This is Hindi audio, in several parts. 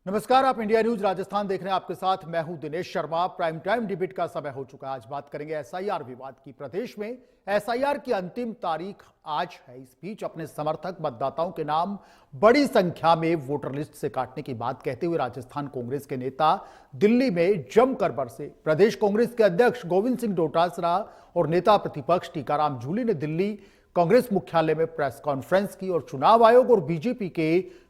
नमस्कार, आप इंडिया न्यूज राजस्थान देख रहे हैं। आपके साथ मैं हूं Dinesh Sharma. Prime time debate का समय हो चुका है। आज बात करेंगे एसआईआर विवाद की। प्रदेश में एसआईआर की अंतिम तारीख आज है। इस बीच अपने समर्थक मतदाताओं के नाम बड़ी संख्या में वोटर लिस्ट से काटने की बात कहते हुए राजस्थान कांग्रेस के नेता दिल्ली में जमकर बरसे। प्रदेश कांग्रेस के अध्यक्ष गोविंद सिंह डोटासरा और नेता प्रतिपक्ष टीकाराम जूली ने दिल्ली कांग्रेस मुख्यालय में प्रेस कॉन्फ्रेंस की और चुनाव आयोग और बीजेपी के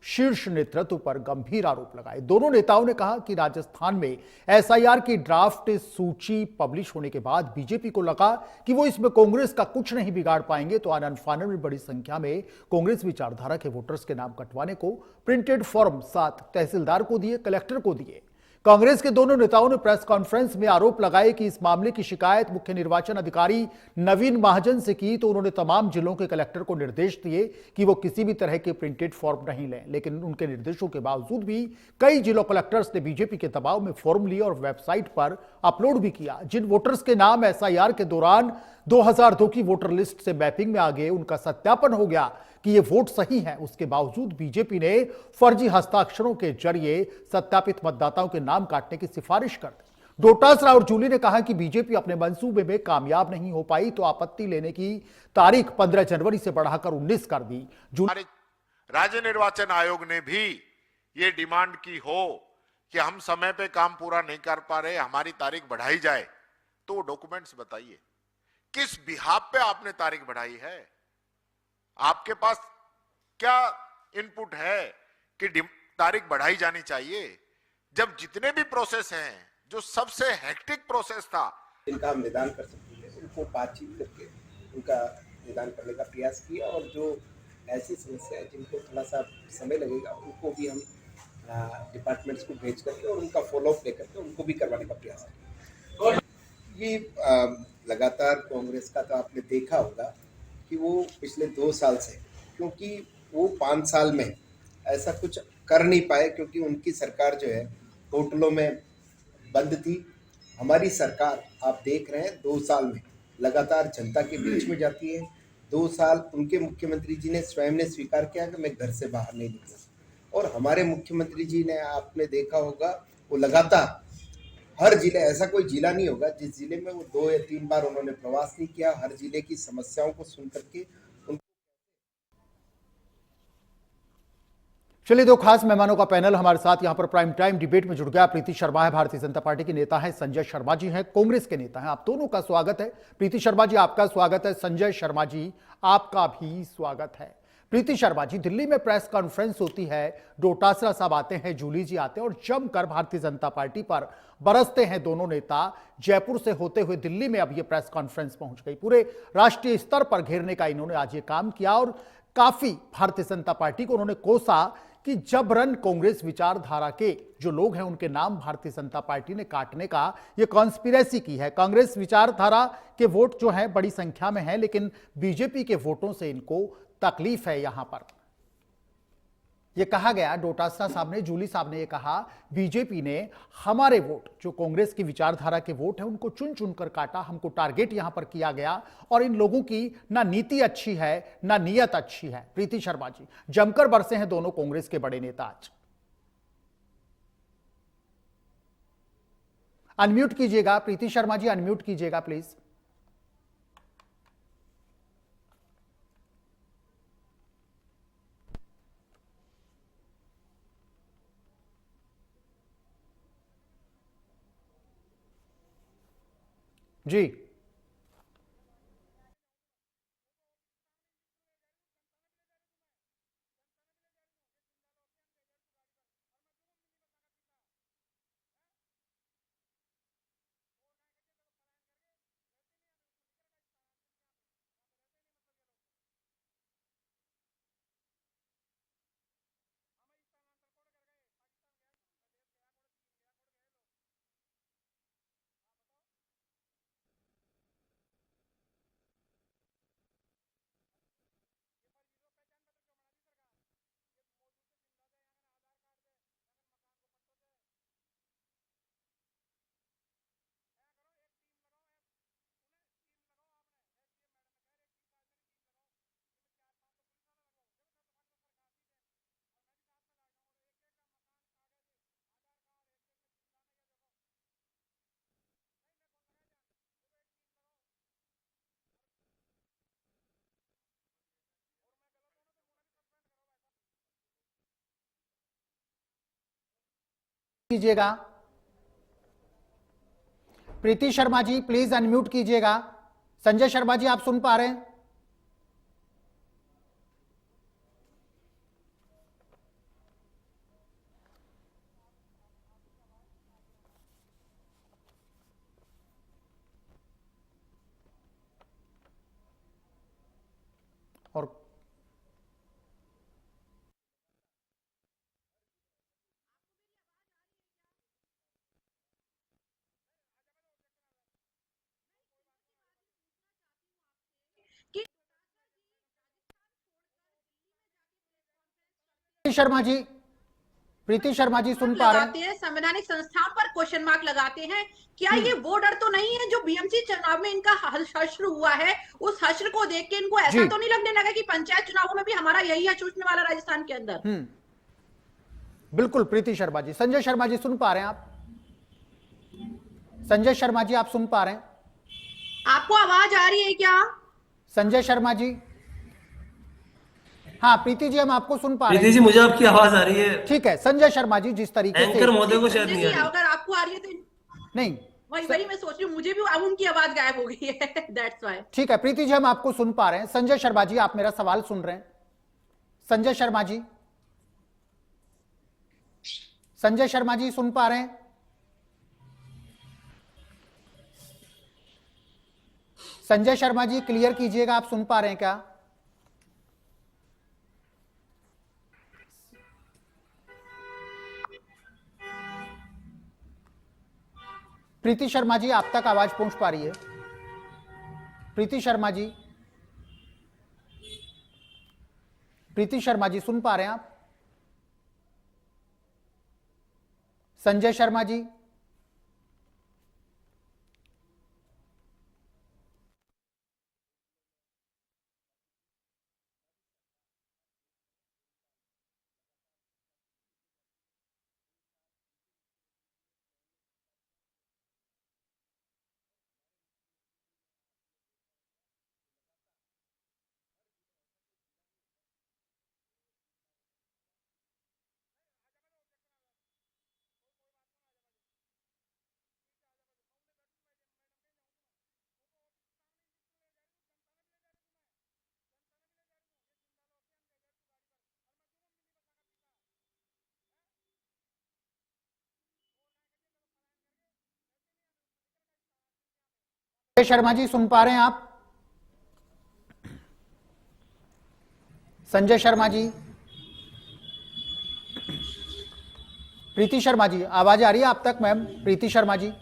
शीर्ष नेतृत्व पर गंभीर आरोप लगाए। दोनों नेताओं ने कहा कि राजस्थान में एसआईआर की ड्राफ्ट सूची पब्लिश होने के बाद बीजेपी को लगा कि वो इसमें कांग्रेस का कुछ नहीं बिगाड़ पाएंगे, तो आनंद फानन में बड़ी संख्या में कांग्रेस विचारधारा के वोटर्स के नाम कटवाने को प्रिंटेड फॉर्म 7 तहसीलदार को दिए, कलेक्टर को दिए। कांग्रेस के दोनों नेताओं ने प्रेस कॉन्फ्रेंस में आरोप लगाए कि इस मामले की शिकायत मुख्य निर्वाचन अधिकारी नवीन महाजन से की, तो उन्होंने तमाम जिलों के कलेक्टर को निर्देश दिए कि वो किसी भी तरह के प्रिंटेड फॉर्म नहीं लें। लेकिन उनके निर्देशों के बावजूद भी कई जिलों कलेक्टर्स ने बीजेपी के दबाव में फॉर्म लिए और वेबसाइट पर अपलोड भी किया। जिन वोटर्स के नाम एसआईआर के दौरान 2002 की वोटर लिस्ट से मैपिंग में आ गए, उनका सत्यापन हो गया कि ये वोट सही है, उसके बावजूद बीजेपी ने फर्जी हस्ताक्षरों के जरिए सत्यापित मतदाताओं के नाम काटने की सिफारिश कर दी। डोटासरा और जूली ने कहा कि बीजेपी अपने मंसूबे में कामयाब नहीं हो पाई, तो आपत्ति लेने की तारीख 15 जनवरी से बढ़ाकर 19 कर दी। राज्य निर्वाचन आयोग ने भी ये डिमांड की हो कि हम समय पे काम पूरा नहीं कर पा रहे, हमारी तारीख बढ़ाई जाए, तो वो डॉक्यूमेंट्स बताइए किस बिहाफ पे आपने तारीख बढ़ाई है। आपके पास क्या इनपुट है कि तारीख बढ़ाई जानी चाहिए, जब जितने भी प्रोसेस हैं, जो सबसे हेक्टिक प्रोसेस था, इनका हम निदान कर सकते हैं। उनको बातचीत करके उनका निदान करने का प्रयास किया, और जो ऐसी समस्या है जिनको थोड़ा सा समय लगेगा, उनको भी हम डिपार्टमेंट्स को भेज करके और उनका फॉलोअप लेकर के उनको भी करवाने का प्रयास किया। और ये लगातार कांग्रेस का तो आपने देखा होगा कि वो पिछले 2 साल से, क्योंकि वो 5 साल में ऐसा कुछ कर नहीं पाए, क्योंकि उनकी सरकार जो है होटलों में बंद थी। हमारी सरकार आप देख रहे हैं 2 साल में लगातार जनता के बीच में जाती है। 2 साल उनके मुख्यमंत्री जी ने स्वयं ने स्वीकार किया कि मैं घर से बाहर नहीं निकला, और हमारे मुख्यमंत्री जी ने, आपने देखा होगा, वो लगातार हर जिले, ऐसा कोई जिला नहीं होगा जिस जिले में वो 2 या 3 बार उन्होंने प्रवास नहीं किया। हर जिले की समस्याओं को सुन करके चलिए, 2 खास मेहमानों का पैनल हमारे साथ यहां पर प्राइम टाइम डिबेट में जुड़ गया। प्रीति शर्मा है, भारतीय जनता पार्टी के नेता हैं। संजय शर्मा जी हैं, कांग्रेस के नेता हैं। आप दोनों का स्वागत है। प्रीति शर्मा जी, आपका स्वागत है। संजय शर्मा जी, आपका भी स्वागत है। प्रीति शर्मा जी, दिल्ली में प्रेस कॉन्फ्रेंस होती है, डोटासरा साहब आते हैं, जूली जी आते हैं और जमकर भारतीय जनता पार्टी पर बरसते हैं दोनों नेता। जयपुर से होते हुए दिल्ली में अब ये प्रेस कॉन्फ्रेंस पहुंच गई। पूरे राष्ट्रीय स्तर पर घेरने का इन्होंने आज ये काम किया और काफी भारतीय जनता पार्टी को उन्होंने कोसा कि जबरन कांग्रेस विचारधारा के जो लोग हैं उनके नाम भारतीय जनता पार्टी ने काटने का ये कॉन्स्पिरेसी की है। कांग्रेस विचारधारा के वोट जो हैं बड़ी संख्या में हैं, लेकिन बीजेपी के वोटों से इनको तकलीफ है। यहां पर ये कहा गया, डोटासरा साहब ने, जूली साहब ने ये कहा, बीजेपी ने हमारे वोट, जो कांग्रेस की विचारधारा के वोट हैं, उनको चुन चुनकर काटा, हमको टारगेट यहां पर किया गया और इन लोगों की ना नीति अच्छी है ना नीयत अच्छी है। प्रीति शर्मा जी, जमकर बरसे हैं दोनों कांग्रेस के बड़े नेता आज। अनम्यूट कीजिएगा प्रीति शर्मा जी, अनम्यूट कीजिएगा प्लीज। जी, कीजिएगा। प्रीति शर्मा जी प्लीज अनम्यूट कीजिएगा। संजय शर्मा जी आप सुन पा रहे हैं? और प्रीति शर्मा जी सुन पा रहे लगाते हैं? हैं, संवैधानिक संस्थाओं पर क्वेश्चन मार्क लगाते हैं। क्या ये वो डर तो नहीं है जो बीएमसी चुनाव में इनका हश्र हुआ है? उस हश्र को देख के इनको ऐसा तो नहीं लगने लगा कि पंचायत चुनावों में भी हमारा यही हश्र उठने वाला राजस्थान के अंदर? बिल्कुल प्रीति शर्मा जी। संजय शर्मा जी सुन पा रहे हैं आप? संजय शर्मा जी आप सुन पा रहे हैं? आपको आवाज आ रही है क्या? संजय शर्मा जी? हाँ प्रीति जी हम आपको सुन पा रहे प्रीति जी हैं। मुझे आपकी आवाज आ रही है। ठीक है संजय शर्मा जी, जिस तरीके से एंकर महोदय को शायद संजय नहीं जी, आ रही। अगर आपको आ रही है तो नहीं, वही मैं सोच रही हूँ, मुझे भी अब उनकी आवाज गायब हो गई है। That's why. ठीक है प्रीति जी हम आपको सुन पा रहे हैं। संजय शर्मा जी आप मेरा सवाल सुन रहे हैं? संजय शर्मा जी? संजय शर्मा जी सुन पा रहे हैं? संजय शर्मा जी क्लियर कीजिएगा, आप सुन पा रहे हैं क्या? प्रीति शर्मा जी आप तक आवाज पहुंच पा रही है? प्रीति शर्मा जी? प्रीति शर्मा जी सुन पा रहे हैं आप? संजय शर्मा जी? शर्मा जी सुन पा रहे हैं आप? संजय शर्मा जी? प्रीति शर्मा जी आवाज आ रही है आप तक? मैम प्रीति शर्मा जी?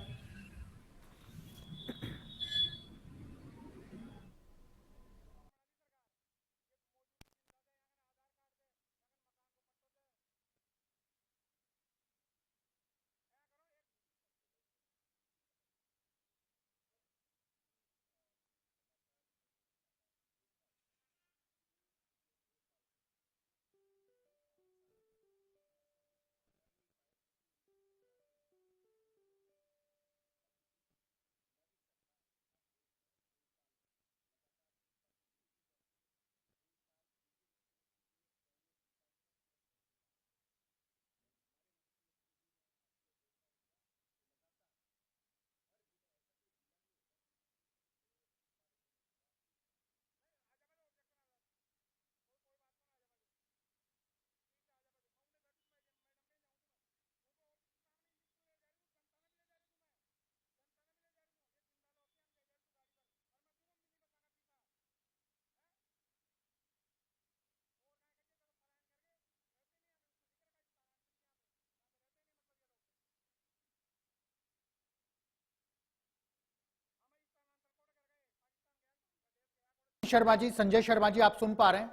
शर्मा जी, संजय शर्मा जी आप सुन पा रहे हैं?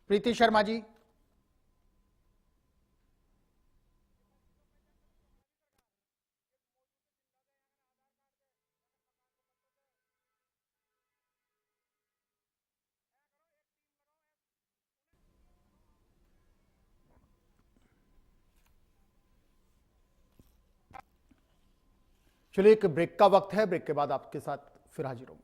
प्रीति शर्मा जी? चलिए एक ब्रेक का वक्त है, ब्रेक के बाद आपके साथ फिर हाजिर हूं।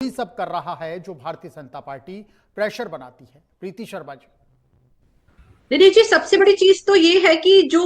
वही सब कर रहा है जो भारतीय जनता पार्टी प्रेशर बनाती है। प्रीति शर्मा जी। दिनेश जी, सबसे बड़ी चीज तो ये है कि जो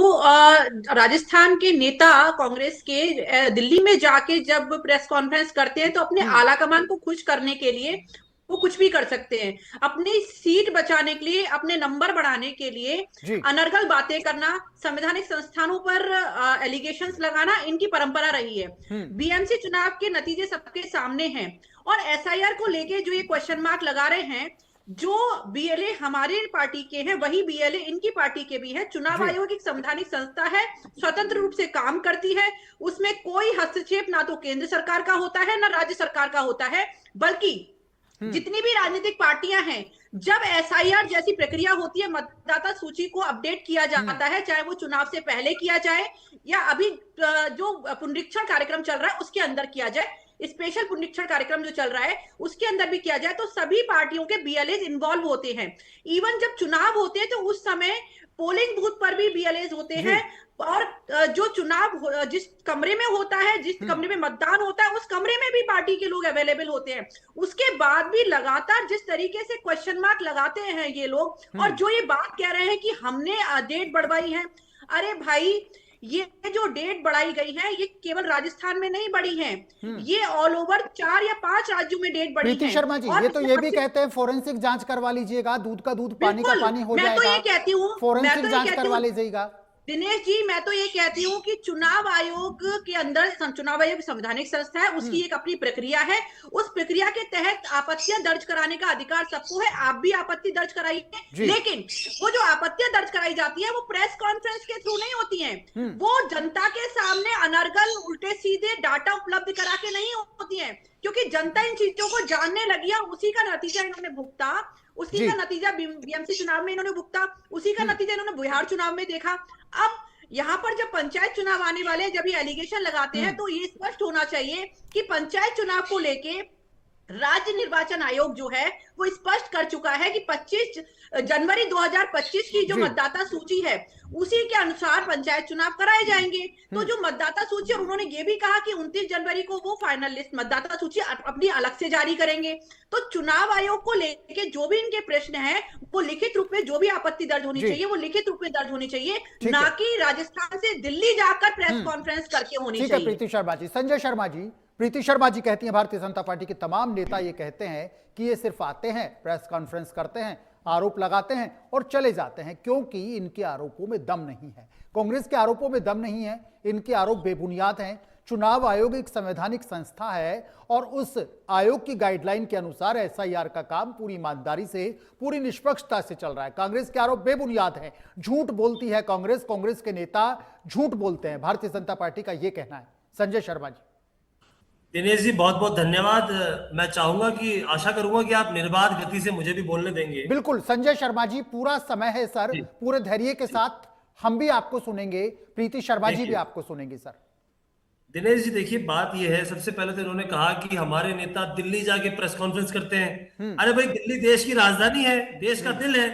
राजस्थान के नेता कांग्रेस के दिल्ली में जाके जब प्रेस कॉन्फ्रेंस करते हैं तो अपने आला कमान को खुश करने के लिए वो कुछ भी कर सकते हैं। अपनी सीट बचाने के लिए, अपने नंबर बढ़ाने के लिए अनर्गल बातें करना, संवैधानिक संस्थानों पर एलिगेशंस लगाना इनकी परंपरा रही है। बीएमसी चुनाव के नतीजे सबके सामने हैं और एसआईआर को लेके जो ये क्वेश्चन मार्क लगा रहे हैं, जो बीएलए हमारे पार्टी के हैं वही बीएलए इनकी पार्टी के भी है। चुनाव आयोग एक संवैधानिक संस्था है, स्वतंत्र रूप से काम करती है, उसमें कोई हस्तक्षेप ना तो केंद्र सरकार का होता है ना राज्य सरकार का होता है, बल्कि जितनी भी राजनीतिक पार्टियां हैं, जब एसआईआर जैसी प्रक्रिया होती है, मतदाता सूची को अपडेट किया जाता है, चाहे वो चुनाव से पहले किया जाए या अभी जो पुनरीक्षण कार्यक्रम चल रहा है उसके अंदर किया जाए, स्पेशल पुनरीक्षण कार्यक्रम जो चल रहा है उसके अंदर भी किया जाए, तो सभी पार्टियों के बीएलएज इन्वॉल्व होते हैं। इवन जब चुनाव होते हैं तो उस समय पोलिंग बूथ पर भी बीएलएज होते हैं और जो चुनाव जिस कमरे में होता है, जिस कमरे में मतदान होता है, उस कमरे में भी पार्टी के लोग अवेलेबल होते हैं। उसके बाद भी लगातार जिस तरीके से क्वेश्चन मार्क लगाते हैं ये लोग और जो ये बात कह रहे हैं कि हमने डेट बढ़वाई है, अरे भाई ये जो डेट बढ़ाई गई है ये केवल राजस्थान में नहीं बढ़ी है, ये ऑल ओवर 4 या 5 राज्यों में डेट बढ़ी है। प्रीति शर्मा जी, ये तो ये भी कहते हैं फोरेंसिक जांच करवा लीजिएगा, दूध का दूध पानी का पानी हो जाएगा। मैं तो ये कहती हूँ, फोरेंसिक जांच करवा लीजिएगा। दिनेश जी, मैं तो ये कहती हूँ कि चुनाव आयोग के अंदर, चुनाव आयोग संवैधानिक संस्था है, उसकी एक अपनी प्रक्रिया है, उस प्रक्रिया के तहत आपत्तियां दर्ज कराने का अधिकार सबको है। आप भी आपत्ति दर्ज कराइए, लेकिन वो जो आपत्तियां दर्ज कराई जाती है वो प्रेस कॉन्फ्रेंस के थ्रू नहीं होती हैं, वो जनता के सामने अनर्गल उल्टे सीधे डाटा उपलब्ध करा के नहीं होती है, क्योंकि जनता इन चीजों को जानने लगी और उसी का नतीजा इन्होंने भुगता, उसी का नतीजा बीएमसी चुनाव में इन्होंने भुगता, उसी का नतीजा इन्होंने बिहार चुनाव में देखा। अब यहाँ पर जब पंचायत चुनाव आने वाले हैं, जब ये एलिगेशन लगाते हैं तो ये स्पष्ट होना चाहिए कि पंचायत चुनाव को लेके राज्य निर्वाचन आयोग जो है वो स्पष्ट कर चुका है कि 25 जनवरी 2025 की जो मतदाता सूची है उसी के अनुसार पंचायत चुनाव कराए जाएंगे। तो जो मतदाता सूची, और उन्होंने ये भी कहा कि 29 जनवरी को वो फाइनल लिस्ट मतदाता सूची अपनी अलग से जारी करेंगे। तो चुनाव आयोग को लेके जो भी इनके प्रश्न है वो लिखित रूप में, जो भी आपत्ति दर्ज होनी चाहिए वो लिखित रूप में दर्ज होनी चाहिए, ना कि राजस्थान से दिल्ली जाकर प्रेस कॉन्फ्रेंस करके होनी चाहिए। प्रीति शर्मा जी। संजय शर्मा जी, प्रीति शर्मा जी कहती हैं भारतीय जनता पार्टी के तमाम नेता ये कहते हैं कि ये सिर्फ आते हैं, प्रेस कॉन्फ्रेंस करते हैं, आरोप लगाते हैं और चले जाते हैं, क्योंकि इनके आरोपों में दम नहीं है। कांग्रेस के आरोपों में दम नहीं है, इनके आरोप बेबुनियाद हैं। चुनाव आयोग एक संवैधानिक संस्था है और उस आयोग की गाइडलाइन के अनुसार एसआईआर का काम पूरी ईमानदारी से, पूरी निष्पक्षता से चल रहा है। कांग्रेस के आरोप बेबुनियाद हैं, झूठ बोलती है कांग्रेस, कांग्रेस के नेता झूठ बोलते हैं, भारतीय जनता पार्टी का यह कहना है। संजय शर्मा जी। दिनेश जी, बहुत बहुत धन्यवाद। मैं चाहूंगा कि, आशा करूंगा कि आप निर्बाध गति से मुझे भी बोलने देंगे। बिल्कुल संजय शर्मा जी, पूरा समय है सर, पूरे धैर्य के साथ हम भी आपको सुनेंगे, प्रीति शर्मा जी भी आपको सुनेंगे सर। दिनेश जी देखिए, बात यह है, सबसे पहले तो इन्होंने कहा कि हमारे नेता दिल्ली जाके प्रेस कॉन्फ्रेंस करते हैं। अरे भाई, दिल्ली देश की राजधानी है, देश का दिल है।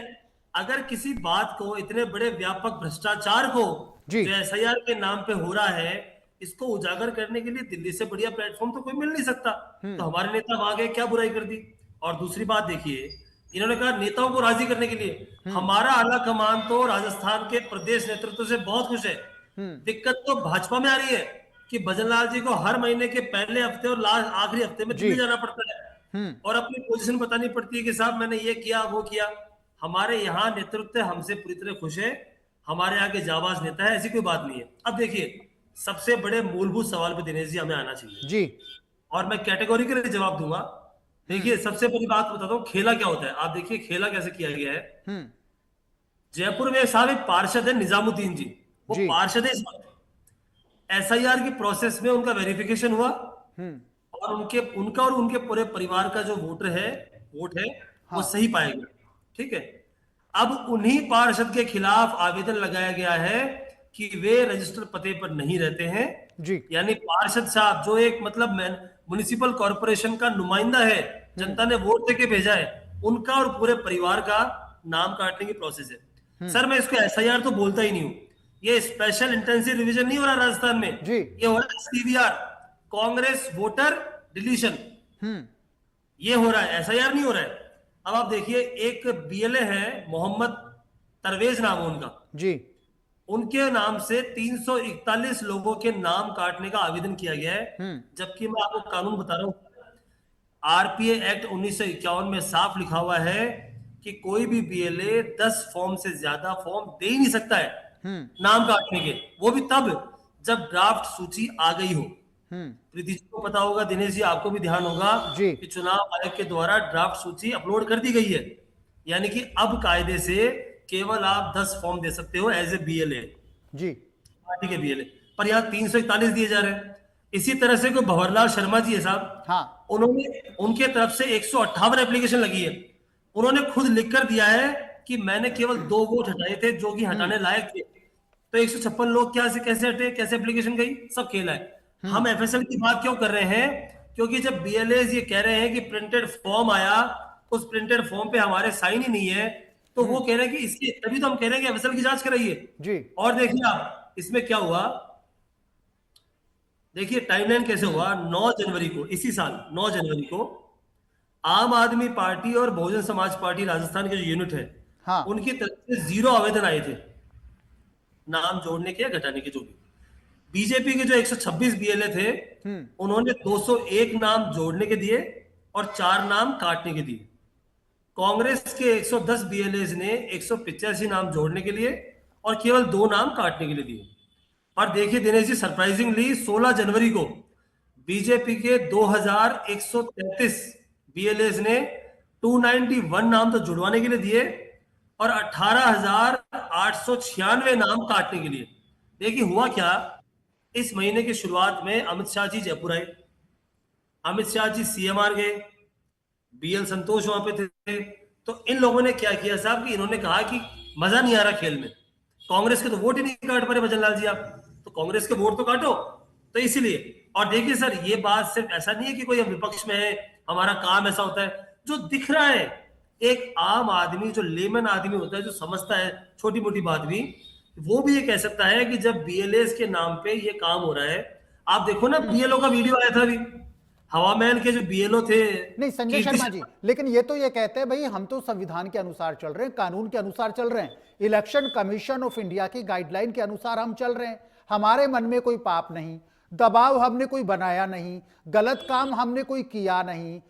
अगर किसी बात को, इतने बड़े व्यापक भ्रष्टाचार को जो एसआईआर के नाम पे हो रहा है, इसको उजागर करने के लिए दिल्ली से बढ़िया प्लेटफॉर्म तो कोई मिल नहीं सकता। तो हमारे नेता वहां गए, क्या बुराई कर दी। और दूसरी बात देखिए, इन्होंने कहा नेताओं को राजी करने के लिए, हमारा आला कमान तो राजस्थान के प्रदेश नेतृत्व से बहुत खुश है। दिक्कत तो भाजपा में आ रही है कि भजनलाल जी को हर महीने के पहले हफ्ते और आखिरी हफ्ते में दिल्ली जाना पड़ता है और अपनी पोजीशन बतानी पड़ती है कि साहब मैंने ये किया वो किया। हमारे यहाँ नेतृत्व हमसे पूरी तरह खुश है, हमारे यहाँ के जाबाज नेता है, ऐसी कोई बात नहीं है। अब देखिए, सबसे बड़े मूलभूत सवाल पे दिनेश जी हमें आना चाहिए जी, और मैं कैटेगोरिकली जवाब दूंगा। देखिए, सबसे बड़ी बात बताता हूँ, खेला क्या होता है। आप देखिए खेला कैसे किया गया है। जयपुर में साहब एक पार्षद है निजामुद्दीन जी, वो पार्षद है इस वक्त। एसआईआर की प्रोसेस में उनका वेरिफिकेशन हुआ और उनका और उनके पूरे परिवार का जो वोट है वो सही पाया गया। ठीक है, अब उन्हीं पार्षद के खिलाफ आवेदन लगाया गया है कि वे रजिस्टर पते पर नहीं रहते हैं जी। यानी पार्षद साहब जो एक मतलब म्युनिसिपल कॉर्पोरेशन का नुमाइंदा है, जनता ने वोट देके भेजा है, उनका और पूरे परिवार का नाम काटने की प्रोसेस है। सर मैं इसको एसआईआर तो बोलता ही नहीं हूं, ये स्पेशल इंटेंसिव रिवीजन नहीं हो रहा राजस्थान में जी। ये हो रहा है सीवीआर, कांग्रेस वोटर डिलीशन। ये हो रहा है, एसआईआर नहीं हो रहा है। अब आप देखिए, एक बीएलए है, मोहम्मद तरवेज नाम है उनका, जी। उनके नाम से 341 लोगों के नाम काटने का आवेदन किया गया है। जबकि मैं आपको कानून बता रहा हूं, आरपीए एक्ट 1951 में साफ लिखा हुआ है कि कोई भी बीएलए 10 फॉर्म से ज्यादा फॉर्म दे ही नहीं सकता है नाम काटने के, वो भी तब जब ड्राफ्ट सूची आ गई हो। प्रीति जी को पता होगा, दिनेश जी आपको भी ध्यान होगा जी। कि चुनाव आयोग के द्वारा ड्राफ्ट सूची अपलोड कर दी गई है, यानी कि अब कायदे से केवल आप 10 फॉर्म दे सकते हो एज ए बीएलए, जी। पार्टी के बीएलए, पर यहाँ 341 दिए जा रहे हैं। इसी तरह से कोई भंवरलाल शर्मा जी है साहब, हाँ। उन्होंने, उनके तरफ से 158 एप्लीकेशन लगी है, उन्होंने खुद लिख कर दिया है कि मैंने केवल 2 वोट हटाए थे जो कि हटाने लायक थे। तो 156 लोग क्या से कैसे हटे, कैसे एप्लीकेशन गई, सब खेला है। हम एफएसएल की बात क्यों कर रहे हैं? क्योंकि जब बीएलए ये कह रहे हैं कि प्रिंटेड फॉर्म आया, उस प्रिंटेड फॉर्म पे हमारे साइन ही नहीं है, तो वो कह रहे हैं कि इसकी, तभी तो हम कह रहे हैं कि एफएसएल की जांच कराइए जी। और देखिए आप इसमें क्या हुआ, देखिए टाइमलाइन कैसे हुआ। 9 जनवरी को, इसी साल 9 जनवरी को, आम आदमी पार्टी और बहुजन समाज पार्टी राजस्थान के जो यूनिट है, हाँ। उनकी तरफ से 0 आवेदन आए थे नाम जोड़ने के या घटाने के, जो भी। बीजेपी के जो 126 बीएलए थे, उन्होंने 201 नाम जोड़ने के दिए और 4 नाम काटने के दिए। कांग्रेस के 110 बीएलए ने 185 नाम जोड़ने के लिए और केवल 2 नाम काटने के लिए दिए। और देखिए दिनेश जी, सरप्राइजिंगली 16 जनवरी को बीजेपी के 2133 बीएलए ने 291 नाम तो जुड़वाने के लिए दिए और 18,896 नाम काटने के लिए। देखिए हुआ क्या, इस महीने की शुरुआत में अमित शाह जी जयपुर आए, अमित शाह जी सीएमआर गए, बीएल संतोष वहां पे थे। तो इन लोगों ने क्या किया साहब कि इन्होंने कहा कि मजा नहीं आ रहा खेल में, कांग्रेस के तो वोट ही नहीं काट पा रहे भजन लाल जी आप, तो कांग्रेस के वोट तो काटो। तो इसीलिए, और देखिए सर, ये बात सिर्फ ऐसा नहीं है कि कोई हम विपक्ष में है, हमारा काम ऐसा होता है, जो दिख रहा है, एक आम आदमी जो लेमन आदमी होता है, जो समझता है छोटी मोटी बात भी, वो भी ये कह सकता है कि जब बीएलएस के नाम पे ये काम हो रहा है। आप देखो ना, बीएलओ का वीडियो आया था अभी, हवामहल के जो बीएलओ थे, नहीं संजय शर्मा जी, लेकिन ये तो ये कहते हैं भाई हम तो संविधान के अनुसार चल रहे हैं, कानून के अनुसार चल रहे हैं, इलेक्शन कमीशन ऑफ इंडिया की गाइडलाइन के अनुसार हम चल रहे हैं, हमारे मन में कोई पाप नहीं, दबाव हमने कोई बनाया नहीं, गलत काम हमने कोई किया नहीं।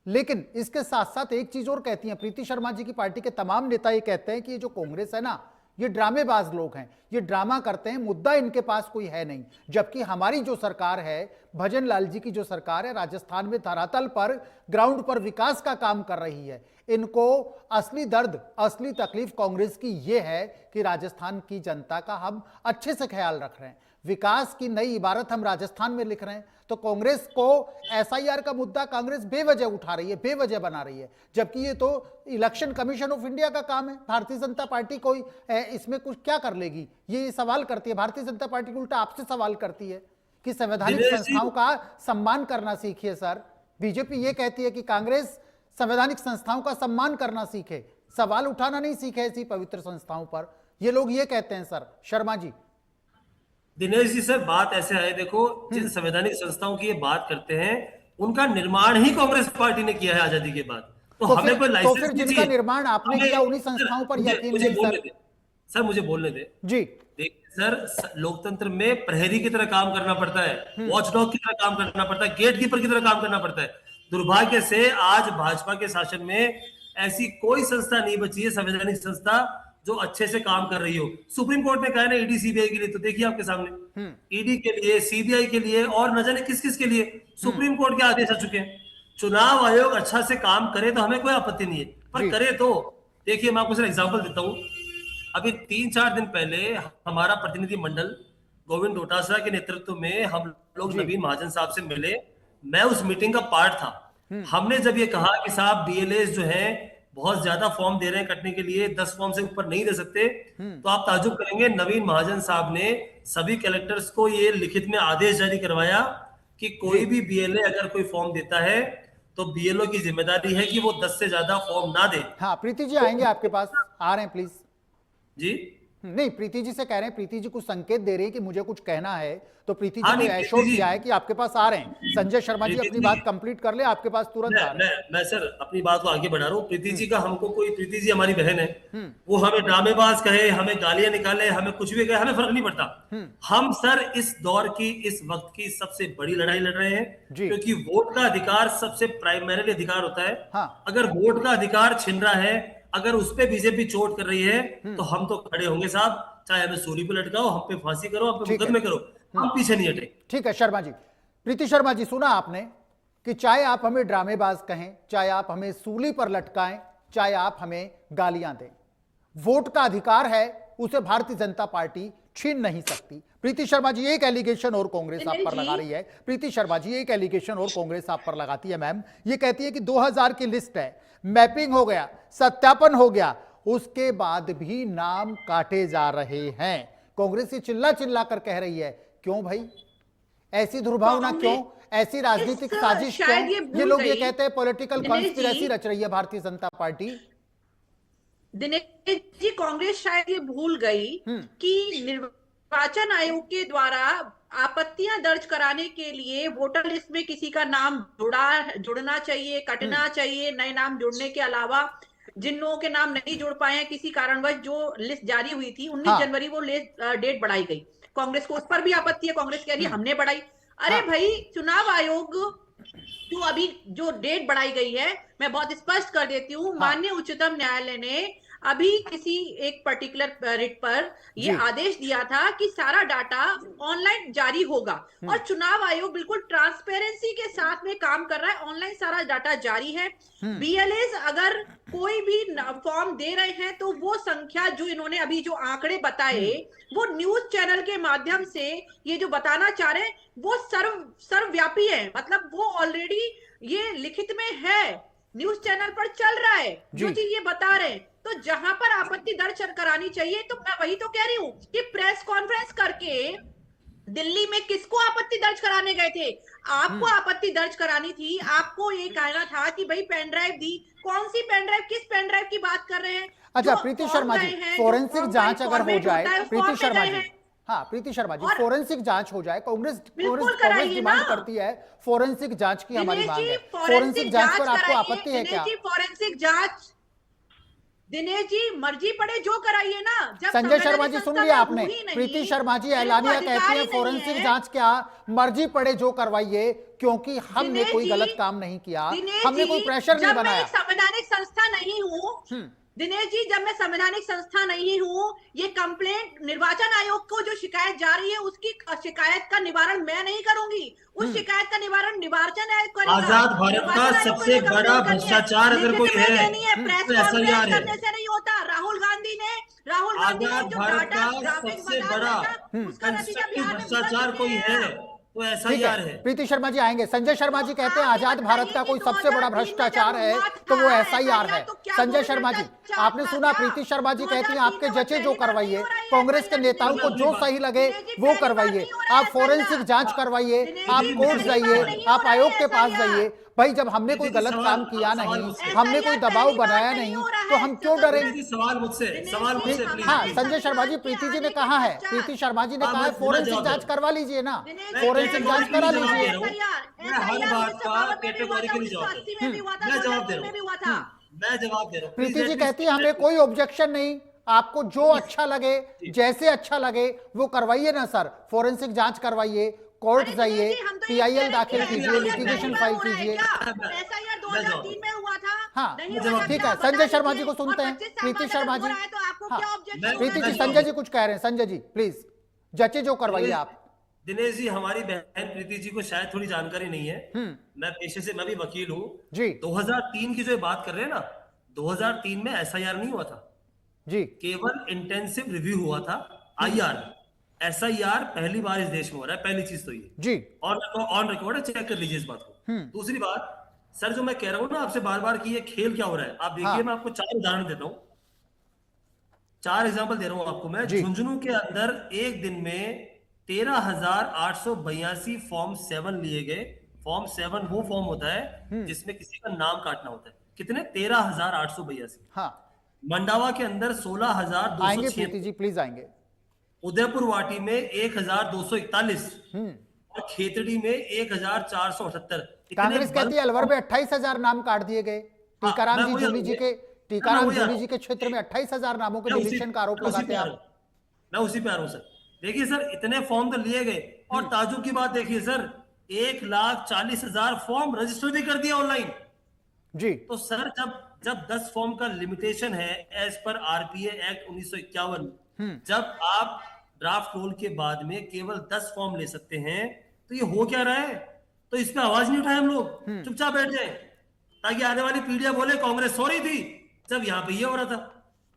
लेकिन इसके साथ साथ एक चीज और कहती हैं प्रीति शर्मा जी की पार्टी के तमाम नेता, ये कहते हैं कि ये जो कांग्रेस है ना, ये ड्रामेबाज लोग हैं, ये ड्रामा करते हैं, मुद्दा इनके पास कोई है नहीं। जबकि हमारी जो सरकार है, भजन लाल जी की जो सरकार है, राजस्थान में धरातल पर, ग्राउंड पर विकास का काम कर रही है। इनको असली दर्द, असली तकलीफ कांग्रेस की ये है कि राजस्थान की जनता का हम अच्छे से ख्याल रख रहे हैं, विकास की नई इबारत हम राजस्थान में लिख रहे हैं। तो कांग्रेस को एसआईआर का मुद्दा कांग्रेस बेवजह उठा रही है, बेवजह बना रही है, जबकि ये तो इलेक्शन कमीशन ऑफ इंडिया का काम है। भारतीय जनता पार्टी कोई इसमें कुछ क्या कर लेगी, ये सवाल करती है भारतीय जनता पार्टी, उल्टा आपसे सवाल करती है कि संवैधानिक संस्थाओं का सम्मान करना सीखिए सर। बीजेपी ये कहती है कि कांग्रेस संवैधानिक संस्थाओं का सम्मान करना सीखे, सवाल उठाना नहीं सीखे ऐसी पवित्र संस्थाओं पर, ये लोग ये कहते हैं सर। शर्मा जी। दिनेश जी सर, बात ऐसे है, देखो जिन संवैधानिक संस्थाओं की ये बात करते हैं, उनका निर्माण ही कांग्रेस पार्टी ने किया है आजादी के बाद। तो हमें कोई लाइसेंस तो फिर जिनका निर्माण आपने किया उन्हीं संस्थाओं पर यकीन नहीं सर। सर मुझे बोलने दे जी। देखिए सर, लोकतंत्र में प्रहरी की तरह काम करना पड़ता है, वॉचडॉग की तरह काम करना पड़ता है, गेटकीपर की तरह काम करना पड़ता है। दुर्भाग्य से आज भाजपा के शासन में ऐसी कोई संस्था नहीं बची है, संवैधानिक संस्था, जो अच्छे से काम कर रही हो। सुप्रीम कोर्ट ने कहा ना ईडी सीबीआई के लिए, तो देखिए आपके सामने ईडी के लिए, सीबीआई के लिए और न जाने किस किस के लिए सुप्रीम कोर्ट के आदेश आ चुके हैं। चुनाव आयोग अच्छा से काम करे तो हमें कोई आपत्ति नहीं है, पर करे तो देखिए, मैं आपको सिर्फ एग्जांपल देता हूं। अभी 3-4 दिन पहले हमारा प्रतिनिधि मंडल गोविंद डोटासरा के नेतृत्व में हम लोग नवीन महाजन साहब से मिले, मैं उस मीटिंग का पार्ट था। हमने जब ये कहा कि साहब बीएलए जो है बहुत ज्यादा फॉर्म दे रहे हैं कटने के लिए, 10 फॉर्म से ऊपर नहीं दे सकते, तो आप ताजुब करेंगे, नवीन महाजन साहब ने सभी कलेक्टर्स को ये लिखित में आदेश जारी करवाया कि कोई भी बीएलए अगर कोई फॉर्म देता है तो बीएलओ की जिम्मेदारी है कि वो 10 से ज्यादा फॉर्म ना दे। हाँ प्रीति जी आएंगे आपके पास, आ रहे हैं प्लीज जी। नहीं, प्रीति जी से कह रहे हैं, प्रीति जी कुछ संकेत दे रही है कि मुझे कुछ कहना है, तो प्रीति जी हाँ, ने नहीं, एश्योर प्रीति जी- किया है कि आपके पास आ रहे हैं। संजय शर्मा जी प्रीति अपनी जी- बात कंप्लीट कर ले, आपके पास तुरंत आ रहे हैं। मैं सर अपनी बात को आगे बढ़ा रहा हूँ। प्रीति जी का हमको कोई, प्रीति जी हमारी बहन है, वो हमें ड्रामेबाज कहे, हमें गालियां निकाले, हमें कुछ भी कहे, हमें फर्क नहीं पड़ता। हम सर इस दौर की, इस वक्त की सबसे बड़ी लड़ाई लड़ रहे हैं, जी। क्योंकि वोट का अधिकार सबसे प्राइमरी अधिकार होता है। हाँ। अगर वोट का अधिकार छिन रहा है, अगर उस पे बीजेपी चोट कर रही है, तो हम तो खड़े होंगे साहब, चाहे हमें सूली पे लटकाओ, हम पे फांसी करो, हम पे ठीक है। मुकदमे करो, हम पीछे नहीं हटे। ठीक है शर्मा जी। प्रीति शर्मा जी, सुना आपने कि चाहे आप हमें ड्रामेबाज कहें, चाहे आप हमें सूली पर लटकाएं, चाहे आप हमें गालियां दें, वोट का अधिकार है, उसे भारतीय जनता पार्टी छीन नहीं सकती। प्रीति शर्मा जी, एक एलिगेशन और कांग्रेस आप पर लगा रही है। प्रीति शर्मा जी, एक एलिगेशन और कांग्रेस आप पर लगाती है मैम। ये कहती है कि 2000 की लिस्ट है, मैपिंग हो गया, सत्यापन हो गया, उसके बाद भी नाम काटे जा रहे हैं। कांग्रेस ये चिल्ला चिल्ला कर कह रही है, क्यों भाई? ऐसी दुर्भावना क्यों? ऐसी राजनीतिक साजिश क्यों? ये लोग ये कहते हैं पॉलिटिकल कॉन्स्पिरेसी रच रही है भारतीय जनता पार्टी। दिनेश जी, कांग्रेस शायद ये भूल गई कि निर्वाचन आयोग के द्वारा आपत्तियां दर्ज कराने के लिए वोटर लिस्ट में किसी का नाम जुड़ना चाहिए, कटना चाहिए। नए नाम जुड़ने के अलावा जिन लोगों के नाम नहीं जुड़ पाए हैं किसी कारणवश, जो लिस्ट जारी हुई थी 19 जनवरी, वो डेट बढ़ाई गई। कांग्रेस को उस पर भी आपत्ति है। कांग्रेस कह रही है हमने बढ़ाई। अरे भाई, चुनाव आयोग जो अभी जो डेट बढ़ाई गई है, मैं बहुत स्पष्ट कर देती हूँ, माननीय उच्चतम न्यायालय ने अभी किसी एक पर्टिकुलर रिट पर ये आदेश दिया था कि सारा डाटा ऑनलाइन जारी होगा, और चुनाव आयोग बिल्कुल ट्रांसपेरेंसी के साथ में काम कर रहा है। ऑनलाइन सारा डाटा जारी है। बीएलएस अगर कोई भी फॉर्म दे रहे हैं तो वो संख्या जो इन्होंने अभी जो आंकड़े बताए, वो न्यूज चैनल के माध्यम से ये जो बताना चाह रहे हैं वो सर्वव्यापी है। मतलब वो ऑलरेडी ये लिखित में है, न्यूज चैनल पर चल रहा है जो चीज ये बता रहे हैं। तो जहां पर आपत्ति दर्ज करानी चाहिए, तो मैं वही तो कह रही हूँ कि प्रेस कॉन्फ्रेंस करके दिल्ली में किसको आपत्ति दर्ज कराने गए थे? आपको आपत्ति दर्ज करानी थी। आपको ये कहना था कि भाई पेन ड्राइव दी। कौन सी पेन ड्राइव, किस पेन ड्राइव की बात कर रहे हैं? अच्छा प्रीति शर्मा जी, फोरेंसिक जांच अगर हो जाए, प्रीति शर्मा जी, हाँ प्रीति शर्मा जी, फोरेंसिक जांच हो जाए। कांग्रेस डिमांड करती है फोरेंसिक जांच की, हमारी मांग है। फोरेंसिक जांच पर आपको आपत्ति है क्या? फोरेंसिक जांच दिनेश जी मर्जी पड़े जो कराइए ना। जब संजय शर्मा जी, सुन लिया आपने? प्रीति शर्मा जी एलानिया कहती है फोरेंसिक जांच क्या, मर्जी पड़े जो करवाइए, क्योंकि हमने कोई गलत काम नहीं किया, हमने कोई प्रेशर नहीं बनाया। संवैधानिक संस्था नहीं हूँ दिनेश जी, जब मैं संवैधानिक संस्था नहीं हूँ, ये कंप्लेंट निर्वाचन आयोग को जो शिकायत जा रही है, उसकी शिकायत का निवारण मैं नहीं करूंगी। उस शिकायत का निवारण निर्वाचन आयोग करेगा। आजाद भारत का सबसे बड़ा भ्रष्टाचार अगर कोई है, प्रेस कॉन्फ्रेंस करने से नहीं होता। राहुल गांधी ने आजाद भारत का सबसे बड़ा भ्रष्टाचार कोई है तो एसआईआर है। प्रीति शर्मा जी आएंगे। संजय शर्मा जी कहते हैं आजाद भारत का कोई सबसे बड़ा भ्रष्टाचार है तो वो एसआईआर है। संजय शर्मा जी, आपने सुना? प्रीति शर्मा जी कहती हैं आपके जचे जो करवाइए, कांग्रेस के नेताओं को जो सही लगे वो करवाइए, आप फोरेंसिक जांच करवाइए, आप कोर्ट जाइए, आप आयोग के पास जाइए। भाई जब हमने कोई गलत काम किया नहीं, हमने कोई दबाव बनाया नहीं, तो हम क्यों डरें? सवाल मुझसे प्लीज। हाँ संजय शर्मा जी, प्रीति जी ने कहा है, प्रीति शर्मा जी ने कहा है फोरेंसिक जांच करवा लीजिए ना, फोरेंसिक जांच करा लीजिए। मैं हर बात का कैटेगोरिकली जवाब दे रहा हूं। मैं जवाब दे रहा हूं। प्रीति जी कहती है हमें कोई ऑब्जेक्शन नहीं, आपको जो अच्छा लगे, जैसे अच्छा लगे वो करवाइए ना सर, फोरेंसिक जांच करवाइए, कोर्ट जाइए, पीआईएल दाखिल कीजिए, लिटिगेशन फाइल कीजिए। हाँ ठीक है, संजय शर्मा जी को सुनते हैं। प्रीति शर्मा जी, हाँ प्रीति जी, संजय जी कुछ कह रहे हैं। संजय जी प्लीज, जचे जो करवाइए आप। दिनेश जी, हमारी बहन प्रीति जी को शायद थोड़ी जानकारी नहीं है। मैं पेशे से, मैं भी वकील हूँ जी। 2003 की जो बात कर रहे हैं ना, 2003 में एसआईआर नहीं हुआ था जी, केवल इंटेंसिव रिव्यू हुआ था। आईआर, एसआईआर पहली बार इस देश में हो रहा है। पहली चीज तो ये जी, और ऑन रिकॉर्ड है, चेक कर लीजिए इस बात को। दूसरी बात सर, जो मैं कह रहा हूं ना आपसे बार बार कि ये खेल क्या हो रहा है, आप देखिए। हाँ। मैं आपको 4 उदाहरण देता हूं, 4 एग्जांपल दे रहा हूं आपको मैं। झुंझुनू के अंदर एक दिन में 13,882 फॉर्म 7 लिए गए। फॉर्म 7 वो फॉर्म होता है जिसमें किसी का नाम काटना होता है। कितने? 13,882। हाँ। मंडावा के अंदर आएंगे 16,206, प्रीति जी, प्लीज आएंगे। उदयपुर वाटी में 1,241 और खेतड़ी में 1,478। कांग्रेस कहती है अलवर में 28,000 नाम काट दिए गए। टीकाराम जूली जी के क्षेत्र में 28,000 नामों के डिलीशन का आरोप लगाते हैं आप। मैं उसी पे आ रहा हूं सर। देखिए सर, इतने फॉर्म तो लिए गए, और ताजुब की बात देखिए सर, 1,40,000 फॉर्म रजिस्टर भी कर दिया ऑनलाइन जी। तो सर जब 10 फॉर्म का लिमिटेशन है एज पर आरपीए एक्ट 1951, जब आप ड्राफ्ट रोल के बाद में केवल 10 फॉर्म ले सकते हैं, तो ये हो क्या रहा है? तो इस पे आवाज नहीं उठाए हम लोग, चुपचाप बैठ जाए, ताकि आने वाली पीढ़ियां बोले कांग्रेस सो रही थी जब यहाँ पे ये हो रहा था।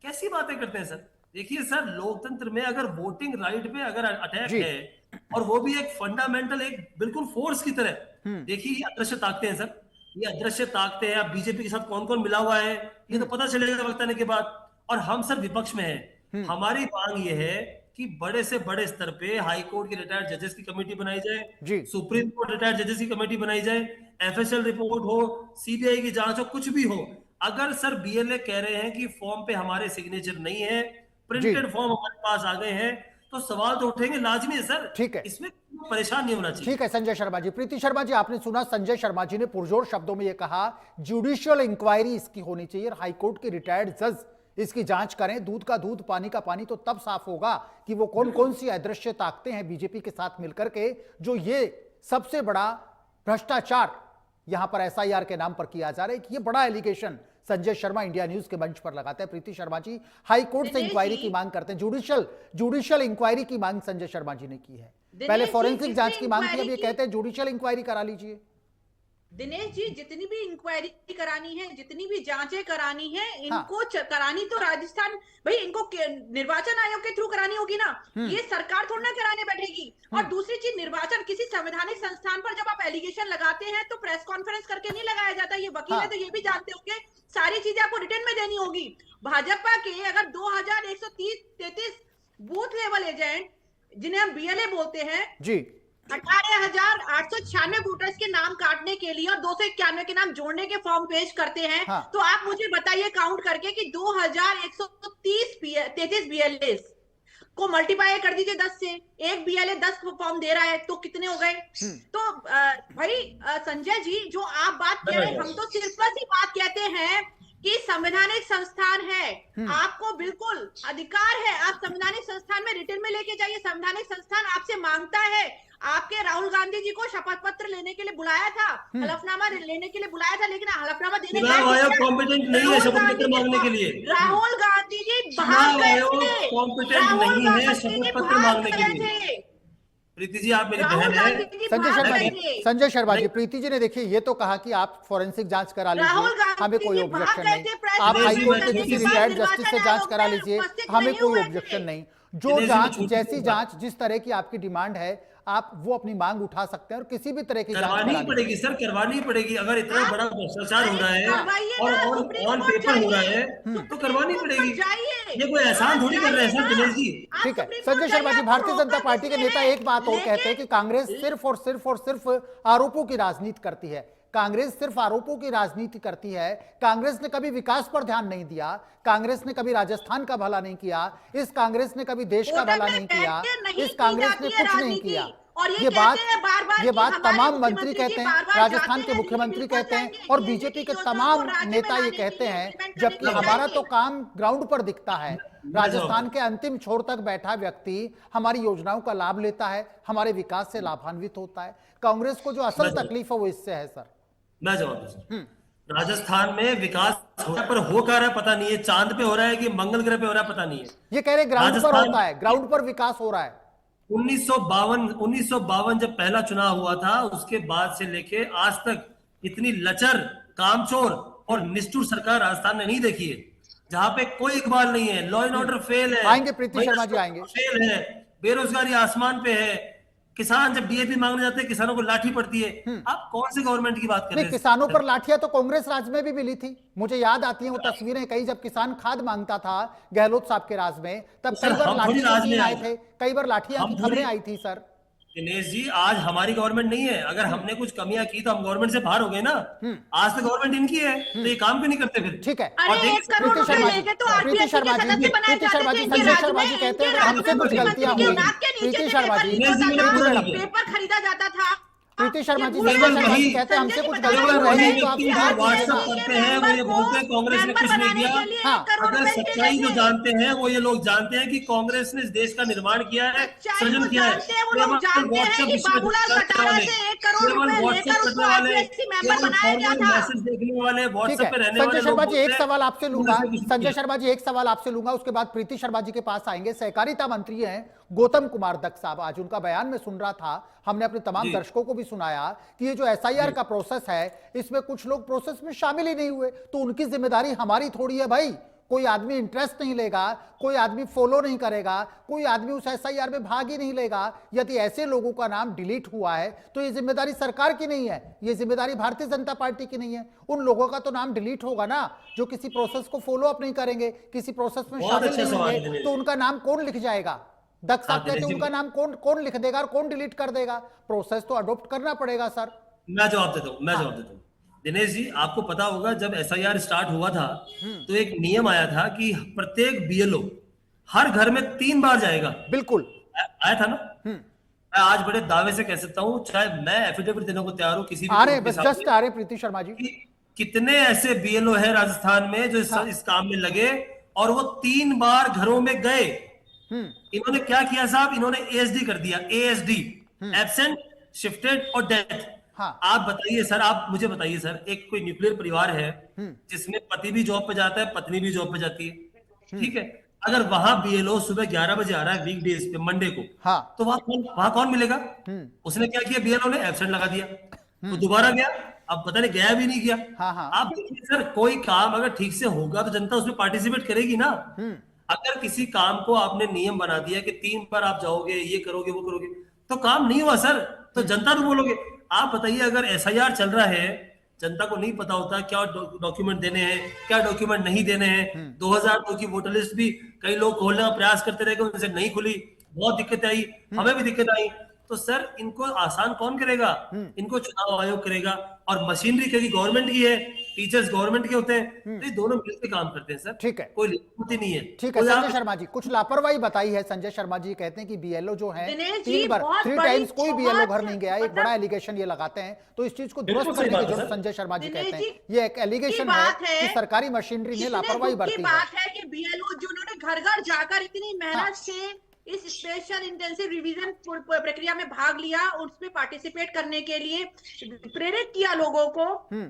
कैसी बातें करते हैं सर? देखिए सर, लोकतंत्र में अगर वोटिंग राइट पे अगर अटैक है, और वो भी एक फंडामेंटल, एक बिल्कुल फोर्स की तरह, देखिए ये अदृश्य ताकतें हैं सर, ये अदृश्य ताकतें हैं। अब बीजेपी के साथ कौन कौन मिला हुआ है ये तो पता चलेगा वक्त आने के बाद। और हम सर विपक्ष में हैं, हमारी मांग ये है कि बड़े से बड़े स्तर पे हाई कोर्ट की रिटायर्ड जजेस की कमेटी बनाई जाए, सुप्रीम कोर्ट रिटायर्ड जजेस की कमेटी बनाई जाए, एफएसएल रिपोर्ट हो, सीबीआई की जांच हो, कुछ भी हो। अगर सर बीएलए कह रहे हैं कि फॉर्म पे हमारे सिग्नेचर नहीं है, प्रिंटेड फॉर्म हमारे पास आ गए हैं, तो सवाल तो उठेंगे, लाजमी है सर। ठीक है, इसमें परेशान नहीं होना चाहिए। ठीक है संजय शर्मा जी। प्रीति शर्मा जी, आपने सुना संजय शर्मा जी ने पुरजोर शब्दों में यह कहा जुडिशियल इंक्वायरी इसकी होनी चाहिए, हाईकोर्ट के रिटायर्ड जज इसकी जांच करें। दूध का दूध पानी का पानी तो तब साफ होगा कि वो कौन कौन सी अदृश्य ताकतें हैं बीजेपी के साथ मिलकर के जो ये सबसे बड़ा भ्रष्टाचार यहां पर एसआईआर के नाम पर किया जा रहा है। कि ये बड़ा allegation Sanjay Sharma India News के मंच पर लगाते हैं। प्रीति शर्मा जी हाई कोर्ट से इंक्वायरी की मांग करते हैं, जुडिशियल इंक्वायरी की मांग संजय शर्मा जी ने की है। पहले फॉरेंसिक जांच की मांग की, अब ये कहते हैं जुडिशियल इंक्वायरी करा लीजिए। दिनेश जी, जितनी भी इंक्वायरी करानी है, जितनी भी जांचें करानी है, इनको करानी तो राजस्थान, भाई इनको निर्वाचन आयोग के थ्रू करानी होगी ना, ये सरकार थोड़ा ना कराने बैठेगी। और दूसरी चीज, निर्वाचन किसी संवैधानिक संस्थान पर जब आप एलिगेशन लगाते हैं तो प्रेस कॉन्फ्रेंस करके नहीं लगाया जाता। ये वकील है तो ये भी जानते होंगे, सारी चीजें आपको रिटर्न में देनी होगी। भाजपा के अगर 2133 बूथ लेवल एजेंट, जिन्हें हम बीएलए बोलते हैं जी, 18,896 वोटर्स के नाम काटने के लिए और 291 के नाम जोड़ने के फॉर्म पेश करते हैं, तो आप मुझे बताइए काउंट करके कि 2133 बीएलए को मल्टीप्लाई कर दीजिए 10 से, एक बीएलए 10 फॉर्म दे रहा है तो कितने हो गए? तो भाई संजय जी, जो आप बात कह रहे हैं, हम तो सिर्फ ही बात कहते हैं कि संवैधानिक संस्थान है, आपको बिल्कुल अधिकार है, आप संवैधानिक संस्थान में रिटर्न में लेके जाइए। संवैधानिक संस्थान आपसे मांगता है, आपके राहुल गांधी जी को शपथ पत्र लेने के लिए बुलाया था, हलफनामा लेने के लिए बुलाया था, लेकिन हलफनामा देने कॉम्पिटेंट नहीं है शपथ पत्र मांगने के लिए। राहुल गांधी जी बाहर गए थे, कॉम्पिटेंट नहीं है शपथ पत्र मांगने के लिए। प्रीति जी, आप मेरी बहन है। संजय शर्मा जी, प्रीति जी ने देखिए ये तो कहा कि आप फॉरेंसिक जांच करा लीजिए, हमें कोई ऑब्जेक्शन नहीं। आप हाईकोर्ट के किसी रिटायर्ड जस्टिस से जांच करा लीजिए, हमें कोई ऑब्जेक्शन नहीं। जो जांच, जैसी जांच, जिस तरह की आपकी डिमांड है, आप वो अपनी मांग उठा सकते हैं और किसी भी तरह की करवानी पड़ेगी सर, करवानी पड़ेगी। अगर इतना बड़ा भ्रष्टाचार हो रहा है और ऑन पेपर हो रहा है तो करवानी पड़ेगी। ये कोई एहसान थोड़ी कर रहे हैं सर दिनेश जी। ठीक है संजय शर्मा जी, भारतीय जनता पार्टी के नेता एक बात और कहते हैं कि कांग्रेस सिर्फ और सिर्फ आरोपों की राजनीति करती है। कांग्रेस सिर्फ आरोपों की राजनीति करती है। कांग्रेस ने कभी विकास पर ध्यान नहीं दिया, कांग्रेस ने कभी राजस्थान का भला नहीं किया, इस कांग्रेस ने कभी देश का भला नहीं किया, इस कांग्रेस ने कुछ नहीं किया। ये बात तमाम मंत्री कहते हैं, राजस्थान के मुख्यमंत्री कहते हैं और बीजेपी के तमाम नेता ये कहते हैं, जबकि हमारा तो काम ग्राउंड पर दिखता है। राजस्थान के अंतिम छोर तक बैठा व्यक्ति हमारी योजनाओं का लाभ लेता है, हमारे विकास से लाभान्वित होता है। कांग्रेस को जो असल तकलीफ है वो इससे है सर। मैं जवाब दूं सर, राजस्थान में विकास हो रहा है, पर हो क्या रहा है पता नहीं है। चांद पे हो रहा है कि मंगल ग्रह पे हो रहा है पता नहीं है। ये कह रहे ग्राउंड पर होता है, ग्राउंड पर विकास हो रहा है। 1952 जब पहला चुनाव हुआ था, उसके बाद से लेके आज तक इतनी लचर, कामचोर और निष्ठुर सरकार राजस्थान ने नहीं देखी है, जहां पे कोई इकबाल नहीं है, लॉ एंड ऑर्डर फेल है। आएंगे प्रीति शर्मा जी, आएंगे। फेल है, बेरोजगारी आसमान पे है, किसान जब डीएपी मांगने जाते हैं किसानों को लाठी पड़ती है। आप कौन से गवर्नमेंट की बात कर रहे हैं? किसानों पर लाठियां तो कांग्रेस राज में भी मिली थी, मुझे याद आती है वो तस्वीरें कई, जब किसान खाद मांगता था गहलोत साहब के राज में, तब कई बार लाठियां आए थे, कई बार लाठियां की खबरें आई थी सर। दिनेश जी, आज हमारी गवर्नमेंट नहीं है। अगर हमने कुछ कमियां की तो हम गवर्नमेंट से बाहर हो गए ना। आज तो गवर्नमेंट इनकी है, तो ये काम क्यों नहीं करते फिर? ठीक है। और अरे 1 करोड़ प्रीति रुपए शर्मा जी, लेके तो प्रीति आरपीएससी शर्मा के जी, सदस्य बनाए प्रीति जाते शर्मा थे जी, इनके संजय राज्य शर्मा में, जी कहते हैं इनके अगर राज्य हमसे में कुछ मुख्यमंत्री गलतियां के हुई, नाक के नीचे प्रीति से शर्मा जी, पेपर दिनेश जी, होता बिल्कुल था, नहीं है। पेपर खरीदा जाता था। प्रीति शर्मा जी, ये संजय पूरे शर्मा जी वही कहते हैं हमसे संजय कुछ जी बता गलतियां रहे रही हैं तो आप व्यक्ति सुधार जो व्हाट्सएप कीजिएगा। करते हैं वो ये बोलते हैं कांग्रेस ने कुछ नहीं किया। हाँ, 1 करोड़ अगर रुपए सच्चाई जो जानते हैं वो ये लोग जानते हैं कि कांग्रेस ने इस देश का निर्माण किया है, सच्चाई सृजन वो किया है। जानते हैं, वो लोग केवल जानते हैं व्हाट्सएप कि बाबूलाल कटारा से 1 करोड़ केवल रुपए व्हाट्सएप लेकर करने उसको वाले, आरपीएससी मेंबर केवल बनाया गया फॉरवर्ड था। मैसेज देखने वाले, ठीक व्हाट्सएप है। पे रहने वाले संजय लोग शर्मा जी, बोलते एक हैं सवाल आपसे कांग्रेस लूंगा। ने कुछ नहीं संजय किया। शर्मा जी, एक सवाल आपसे लूंगा, उसके बाद प्रीति शर्मा जी के पास आएंगे। सहकारिता मंत्री हैं गौतम कुमार दत्त साहब, आज उनका बयान में सुन रहा था, हमने अपने तमाम जी। दर्शकों को भी सुनाया कि ये जो एसआईआर का प्रोसेस है इसमें कुछ लोग प्रोसेस में शामिल ही नहीं हुए, तो उनकी जिम्मेदारी हमारी थोड़ी है भाई। कोई आदमी इंटरेस्ट नहीं लेगा, कोई आदमी फॉलो नहीं करेगा, कोई आदमी उस एसआईआर में भाग ही नहीं लेगा, यदि ऐसे लोगों का नाम डिलीट हुआ है तो ये जिम्मेदारी सरकार की नहीं है, ये जिम्मेदारी भारतीय जनता पार्टी की नहीं है। उन लोगों का तो नाम डिलीट होगा ना जो किसी प्रोसेस को फॉलो अप नहीं करेंगे, किसी प्रोसेस में बहुत शामिल अच्छा नहीं सवाल है होंगे, दिनेश तो जी। उनका नाम कौन लिख जाएगा? दत्त साहब हाँ, कहते दिनेश हैं जी, उनका नाम कौन लिख देगा और कौन डिलीट कर देगा? प्रोसेस तो अडॉप्ट करना पड़ेगा सर। मैं जवाब देता हूँ। दिनेश जी, आपको पता होगा जब एसआईआर स्टार्ट हुआ था तो एक नियम आया था कि प्रत्येक बीएलओ हर घर में 3 बार जाएगा। बिल्कुल। आया था ना? मैं आज बड़े दावे से कह सकता हूँ, चाहे मैं एफिडेविट देने को तैयार हूँ किसी भी आ रहे कोर्ट के बस सामने, जस्ट आ रहे प्रीति शर्मा जी। कि कितने ऐसे बीएलओ है राजस्थान में जो इस काम में लगे और वो 3 बार घरों में गए। इन्होंने क्या किया साहब? इन्होंने एएसडी कर दिया, एएसडी, एब्सेंट, शिफ्टेड और डेथ। हाँ। आप बताइए सर, आप मुझे बताइए सर, एक कोई न्यूक्लियर परिवार है जिसमें पति भी जॉब पे जाता है, पत्नी भी जॉब पे जाती है, ठीक है? अगर वहां बीएलओ सुबह 11 बजे आ रहा है वीकडेज पे, मंडे को, हाँ। तो वहां कौन मिलेगा? उसने क्या किया? बीएलओ ने एब्सेंट लगा दिया, तो दोबारा गया, अब पता नहीं गया भी नहीं गया। हाँ। आप देखिए सर, कोई काम अगर ठीक से होगा तो जनता उसमें पार्टिसिपेट करेगी ना। अगर किसी काम को आपने नियम बना दिया कि 3 बार आप जाओगे, ये करोगे, वो करोगे, तो काम नहीं हुआ सर, तो जनता को बोलोगे। आप बताइए, अगर एसआईआर चल रहा है, जनता को नहीं पता होता क्या डॉक्यूमेंट देने हैं, क्या डॉक्यूमेंट नहीं देने हैं। 2002 की वोटर लिस्ट भी कई लोग खोलने का प्रयास करते रहे, उनसे नहीं खुली, बहुत दिक्कत आई, हमें भी दिक्कत आई। तो सर, इनको आसान कौन करेगा? इनको चुनाव आयोग करेगा, और मशीनरी क्योंकि गवर्नमेंट की है, टीचर्स गवर्नमेंट के होते हैं, तो ये दोनों मिलकर काम करते हैं सर। ठीक है, कोई लिखती नहीं है। ठीक है। संजय शर्मा जी, कुछ लापरवाही बताई है। संजय शर्मा जी कहते हैं कि बीएलओ जो है 3 टाइम्स कोई बीएलओ घर नहीं गया, एक बड़ा एलिगेशन ये लगाते हैं, तो इस चीज को दुरुस्त करने की जरूरत संजय शर्मा जी कहते हैं। ये एक एलिगेशन है कि सरकारी मशीनरी ने लापरवाही बरती है। बात है कि बीएलओ जिन्होंने घर घर जाकर इतनी मेहनत से इस स्पेशल इंटेंसिव रिवीजन प्रक्रिया में भाग लिया, उसमें पार्टिसिपेट करने के लिए प्रेरित किया लोगों को,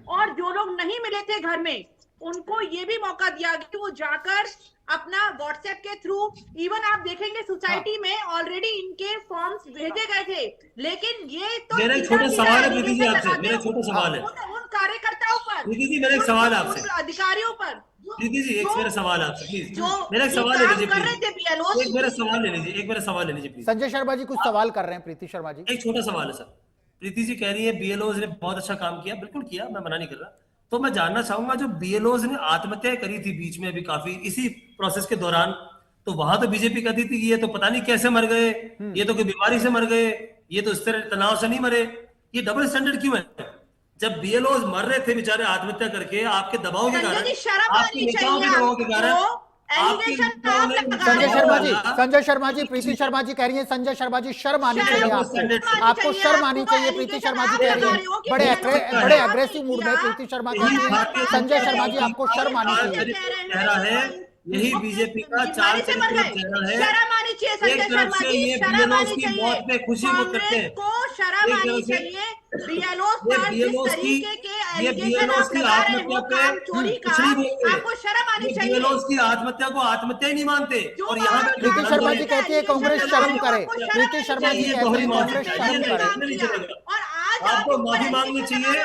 और जो लोग नहीं मिले थे घर में उनको ये भी मौका दिया गया कि वो जाकर अपना व्हाट्सएप के थ्रू, इवन आप देखेंगे सोसाइटी में ऑलरेडी इनके फॉर्म्स भेजे गए थे, लेकिन ये तो मेरा एक छोटा सवाल है प्रीति जी आपसे, मेरा छोटा सवाल है उन कार्यकर्ताओं पर, प्रीति जी, मेरा एक सवाल है आपसे, अधिकारियों पर। प्रीति जी, एक मेरा सवाल है आपसे, प्लीज जो मेरा एक सवाल ले लीजिए, कर रहे थे BLO, एक मेरा सवाल ले लीजिए, एक मेरा सवाल ले लीजिए प्लीज। संजय शर्मा जी कुछ सवाल कर रहे हैं प्रीति शर्मा जी। एक छोटा सवाल है सर। प्रीति जी कह रही है बीएलओज ने बहुत अच्छा काम किया, बिल्कुल किया, मैं मना नहीं कर रहा। तो मैं जानना चाहूंगा, जो बीएलओज ने आत्महत्या करी थी बीच में अभी काफी इसी प्रोसेस के दौरान, तो वहां तो बीजेपी कहती थी कि ये तो पता नहीं कैसे मर गए, ये तो कोई बीमारी से मर गए, ये तो इस तरह तनाव से नहीं मरे। ये डबल स्टैंडर्ड क्यों है? जब बीएलओज मर रहे थे बेचारे आत्महत्या करके, आपके दबाव के कारण, आपके नेताओं के दबाव के कारण, संजय शर्मा जी, प्रीति शर्मा जी कह रही है, संजय शर्मा जी शर्म आनी चाहिए आपको शर्म आनी चाहिए। प्रीति शर्मा जी कह रही है, बड़े अग्रेसिव मूड में प्रीति शर्मा कह रही है, संजय शर्मा जी आपको शर्म आनी चाहिए। यही बीजेपी का चाल चरित्र चेहरा है। एक तरफ से ये बीएलओ की मौत पे खुशी वो करते हैं, शर्म आनी चाहिए। बीएलओ की आत्महत्या पे कुछ नहीं बोलते, आपको शर्म आनी चाहिए। बीएलओ की आत्महत्या को आत्महत्या ही नहीं मानते। और यहाँ पे प्रीति शर्मा जी कहती है कांग्रेस शर्म करे, प्रीति शर्मा जी कहती है कांग्रेस शर्म करे। और आज आज आपको आप माफी मांगनी चाहिए,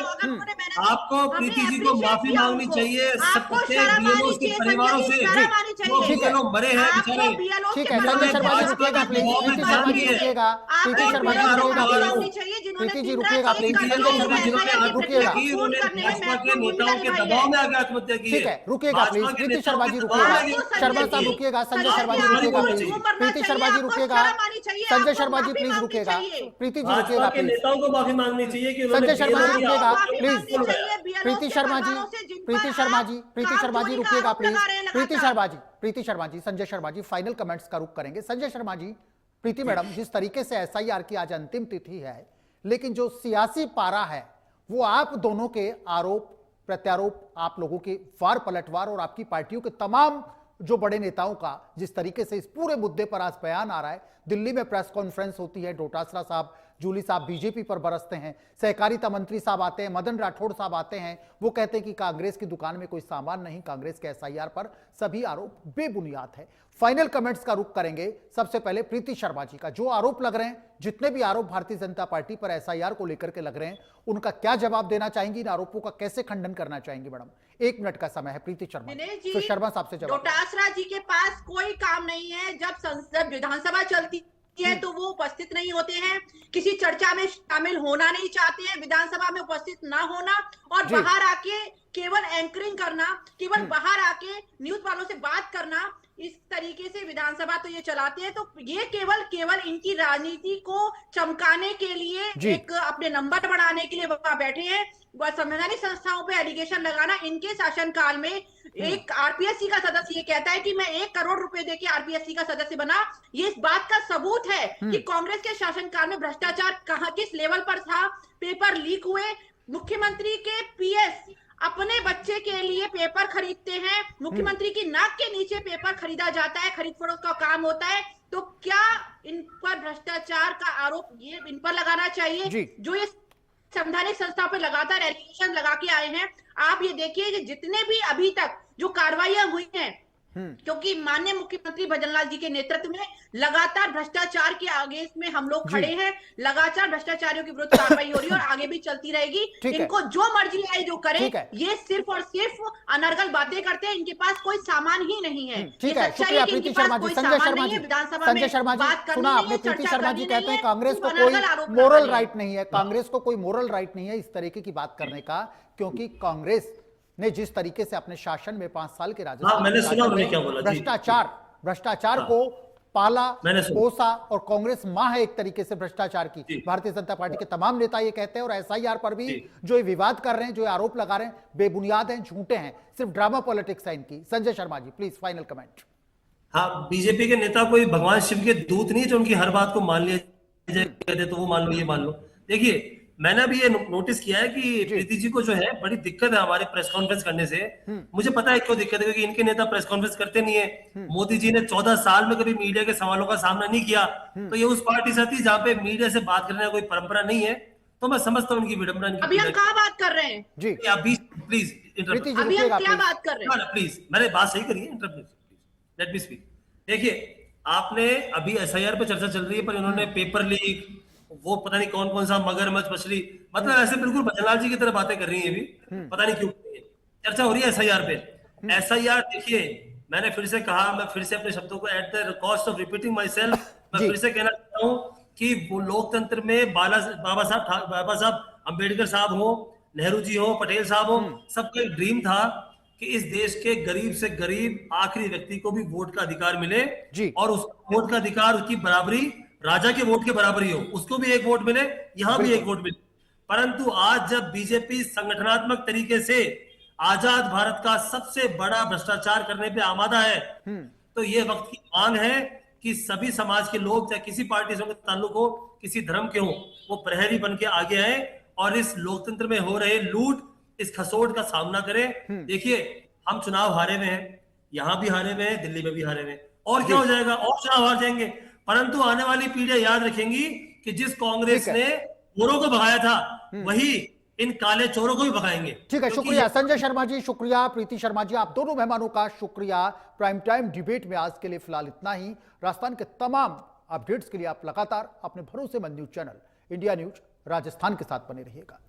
आपको प्रीति जी को माफी मांगनी चाहिए सबके बीएलओ के परिवारों से, ठीक है। लोग मरे हैं बेचारे। ठीक है संजय शर्मा जी रुकिएगा प्लीज, प्रीति शर्मा जी रुकिएगा, प्रीति शर्मा जी रुकिएगा प्लीज, प्रीति जी रुकिएगा प्लीज, संजय शर्मा जी रुकिएगा, भाजपा के नेताओं के दबाव में आगे आत्महत्या की ठीक है रुकिएगा प्लीज, प्रीति शर्मा जी रुकिएगा, शर्मा साहब रुकिएगा, संजय शर्मा जी रुकिएगा प्लीज, प्रीति शर्मा जी रुकिएगा, संजय शर्मा जी प्लीज रुकिएगा, प्रीति जी रुकिएगा प्लीज, नेताओं को माफी मांगनी चाहिए कि संजय शर्मा जी रुकिएगा प्लीज, प्लीज प्रीति शर्मा जी, प्रीति शर्मा जी, प्रीति शर्मा जी रुकिएगा please, Preeti Sharma ji, Preeti Sharma ji, Sanjay Sharma ji final comments का रुख करेंगे। संजय शर्मा जी, प्रीति मैडम, जिस तरीके से एसआईआर की आज अंतिम तिथि है, लेकिन जो सियासी पारा है वो आप दोनों के आरोप प्रत्यारोप, आप लोगों के वार पलटवार और आपकी पार्टियों के तमाम जो बड़े नेताओं का जिस तरीके से इस पूरे मुद्दे पर आज बयान आ रहा है, दिल्ली में प्रेस कॉन्फ्रेंस होती है, डोटासरा साहब, जूली साहब बीजेपी पर बरसते हैं, सहकारिता मंत्री साहब आते हैं, मदन राठौड़ साहब आते हैं, वो कहते हैं कि कांग्रेस की दुकान में कोई सामान नहीं, कांग्रेस के एसआईआर पर सभी आरोप बेबुनियाद है। फाइनल कमेंट्स का रुख करेंगे सबसे पहले प्रीति शर्मा जी का। जो आरोप लग रहे हैं, जितने भी आरोप भारतीय जनता पार्टी पर एसआईआर को लेकर के लग रहे हैं, उनका क्या जवाब देना चाहेंगी, इन आरोपों का कैसे खंडन करना चाहेंगी मैडम? 1 मिनट का समय है प्रीति शर्मा, तो शर्मा साहब से जवाब। डोटासरा जी के पास कोई काम नहीं है, जब संसद विधानसभा चलती है तो वो उपस्थित नहीं होते हैं, किसी चर्चा में शामिल होना नहीं चाहते हैं, विधानसभा में उपस्थित ना होना और बाहर आके केवल एंकरिंग करना, केवल बाहर आके न्यूज वालों से बात करना, इस तरीके से विधानसभा तो ये चलाते हैं। तो ये केवल इनकी राजनीति को चमकाने के लिए, एक अपने नंबर बढ़ाने के लिए वहां बैठे हैं। संवैधानिक संस्थाओं पे एलिगेशन लगाना, इनके शासनकाल में एक आरपीएससी का सदस्य ये कहता है कि मैं 1 करोड़ रुपए देके आरपीएससी का सदस्य बना, ये इस बात का सबूत है कि कांग्रेस के शासनकाल में भ्रष्टाचार कहां किस लेवल पर था। पेपर लीक हुए, मुख्यमंत्री के पीएस अपने बच्चे के लिए पेपर खरीदते हैं, मुख्यमंत्री की नाक के नीचे पेपर खरीदा जाता है, खरीद फरोख्त का काम होता है। तो क्या इन पर भ्रष्टाचार का आरोप ये इन पर लगाना चाहिए, जो ये संवैधानिक संस्था पे लगातार एलिगेशन लगा के आए हैं? आप ये देखिए कि जितने भी अभी तक जो कार्रवाइयां हुई हैं, क्योंकि माननीय मुख्यमंत्री भजनलाल जी के नेतृत्व में लगातार भ्रष्टाचार के आगे इसमें हम लोग खड़े हैं, लगातार भ्रष्टाचारियों के विरुद्ध कार्रवाई हो रही है और आगे भी चलती रहेगी। इनको जो मर्जी आए जो करे, ये सिर्फ और सिर्फ अनर्गल बातें करते हैं, इनके पास कोई सामान ही नहीं है। ठीक है, शुक्रिया प्रीति शर्मा जी। संजय शर्मा जी, संजय शर्मा जी सुना आपने, प्रीति शर्मा जी कहते हैं कांग्रेस को कोई मोरल राइट नहीं है, कांग्रेस को कोई मोरल राइट नहीं है इस तरीके की बात करने का, क्योंकि कांग्रेस ने जिस तरीके से अपने शासन में 5 साल के राजस्थान भ्रष्टाचार को पाला पोसा, और कांग्रेस मां है एक तरीके से भ्रष्टाचार की। भारतीय जनता पार्टी के तमाम नेता ये कहते हैं, और एसआईआर पर भी जो ये विवाद कर रहे हैं, जो आरोप लगा रहे हैं, बेबुनियाद हैं, झूठे हैं, सिर्फ ड्रामा पॉलिटिक्स है इनकी। Sanjay Sharma ji please final comment. हाँ, बीजेपी के नेता कोई भगवान शिव के दूत नहीं जो उनकी हर बात को मान लिया जाए, तो वो मान लो, ये मान लो। देखिए, मैंने भी ये नोटिस किया है कि प्रीति जी को जो है बड़ी दिक्कत है हमारे प्रेस कॉन्फ्रेंस करने से। मुझे पता है क्यों दिक्कत है, क्योंकि इनके नेता प्रेस कॉन्फ्रेंस करते नहीं है। मोदी जी ने 14 साल में कभी मीडिया के सवालों का सामना नहीं किया, तो ये उस पार्टी से थी जहाँ पे मीडिया से बात करने का कोई परंपरा नहीं है। तो मैं समझता हूँ उनकी विडंबना। अभी हम कहाँ बात कर रहे हैं जी? अभी प्लीज, अभी हम क्या बात कर रहे हैं? प्लीज मैंने बात सही करी है, लेट मी स्पीक। देखिए, आपने अभी एसआईआर पे चर्चा चल रही है, पर इन्होंने पेपर लीक, वो पता नहीं कौन कौन सा मगरमच्छ मछली, मतलब ऐसे बिल्कुल भजनलाल जी की तरह बातें कर रही है अभी, पता नहीं क्यों चर्चा हो रही है एसआईआर पे। एसआईआर देखिए, मैंने फिर से कहा, मैं फिर से अपने शब्दों को at the cost of repeating my self मैं फिर से कहना चाहता हूँ कि वो लोकतंत्र में बाबा साहब अंबेडकर साहब हो, नेहरू जी हो, पटेल साहब हो, सबका एक ड्रीम था कि इस देश के गरीब से गरीब आखिरी व्यक्ति को भी वोट का अधिकार मिले, और उस वोट का अधिकार, उसकी बराबरी राजा के वोट के बराबर ही हो, उसको भी एक वोट मिले, यहां भी एक वोट मिले। परंतु आज जब बीजेपी संगठनात्मक तरीके से आजाद भारत का सबसे बड़ा भ्रष्टाचार करने पे आमादा है, तो ये वक्त की मांग है कि सभी समाज के लोग, चाहे किसी पार्टी से ताल्लुक हो, किसी धर्म के हो, वो प्रहरी बन के आगे आए और इस लोकतंत्र में हो रहे लूट, इस खसोट का सामना करें। देखिए, हम चुनाव हारे हुए हैं, यहां भी हारे हुए हैं, दिल्ली में भी हारे हुए हैं, और क्या हो जाएगा, और चुनाव हार जाएंगे। परंतु आने वाली पीढ़ियां याद रखेंगी कि जिस कांग्रेस ने चोरों को भगाया था, वही इन काले चोरों को भी भगाएंगे। ठीक है, शुक्रिया संजय शर्मा जी, शुक्रिया प्रीति शर्मा जी, आप दोनों मेहमानों का शुक्रिया। प्राइम टाइम डिबेट में आज के लिए फिलहाल इतना ही। राजस्थान के तमाम अपडेट्स के लिए आप लगातार अपने भरोसेमंद news channel India news Rajasthan के साथ बने रहिएगा।